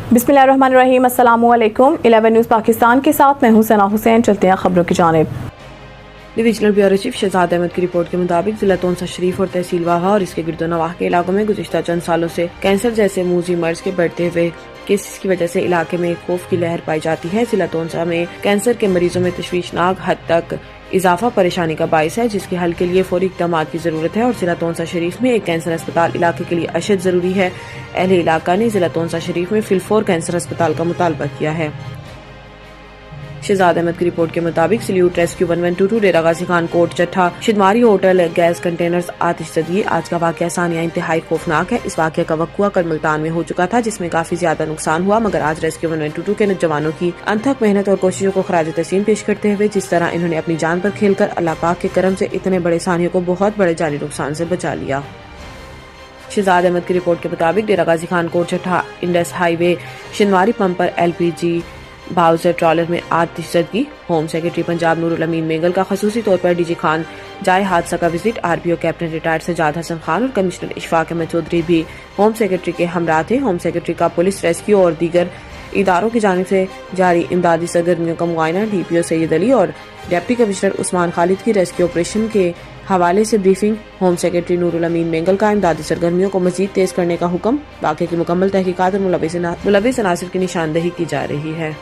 बिस्मिल्लाहिर्रहमानिर्रहीम। अस्सलामुअलैकुम। 11 न्यूज़ पाकिस्तान के साथ मैं हूं सना हुसैन। चलते हैं खबरों की जानिब। Divisional bureau chief Shahzad Ahmad की रिपोर्ट के मुताबिक जिला तोनसा शरीफ और तहसील वाहा और इसके गिरदोनवाह के इलाकों में गुज़िश्ता चंद सालों से कैंसर जैसे मूजी मर्ज के बढ़ते हुए केसेस की वजह से इलाके में खौफ की लहर पाई जाती है। जिला तोनसा में कैंसर के मरीजों में तशवीशनाक हद तक इजाफा परेशानी का बाइस है, जिसके हल के लिए फौरी इक़दाम की जरूरत है और जिला तोनसा शरीफ में एक कैंसर अस्पताल इलाके के लिए अशद जरूरी है। अहले इलाका ने जिला तोनसा शरीफ में फिलफोर कैंसर अस्पताल का मुतालबा किया है। शहजाद अहमद की रिपोर्ट के मुताबिक salute rescue 1122 Dera Ghazi Khan Kot Chattha Shidmari hotel gas containers आतिशज़दी। आज का वाक़या सानिया इंतहाई खौफनाक है। इस वाक़े का वक़्वा कल मुल्तान में हो चुका था, जिसमें काफी ज्यादा नुकसान हुआ, मगर आज रेस्क्यू 1122 के जवानों की अनथक मेहनत और कोशिशों को खराज तस्लीम पेश करते हुए जिस तरह इन्होंने अपनी जान पर खेलकर अल्लाह पाक के करम से इतने बड़े सानियों को बहुत बड़े जानी नुकसान से बचा लिया। शहजाद अहमद की रिपोर्ट के मुताबिक डेरा गाजी खान कोट चट्ठा इंडस हाईवे शिदमारी पंप पर LPG बाउजर ट्रॉलर में आतिशज़दी। होम सेक्रेटरी पंजाब नूरुल अमीन मेंगल का खसूसी तौर पर DG खान जाए हादसा का visit. RPO captain retired Sajjad Hassan Khan और कमिश्नर इशफाक अहमद चौधरी भी होम सेक्रेटरी के हमरा थे। होम सेक्रेटरी का पुलिस रेस्क्यू और दीगर इदारों की जानिब से जारी इमदादी सरगर्मियों का मुआयना। DPO सैयद अली और डिप्टी कमिश्नर उस्मान खालिद की रेस्क्यू ऑपरेशन के हवाले से briefing. Home secretary Nurul Amin Mengal का इमदादी सरगर्मियों को मजीद तेज करने का हुक्म। वाक़े की मुकम्मल तहकीकात और मुलविस अनासिर की निशानदही की जा रही है।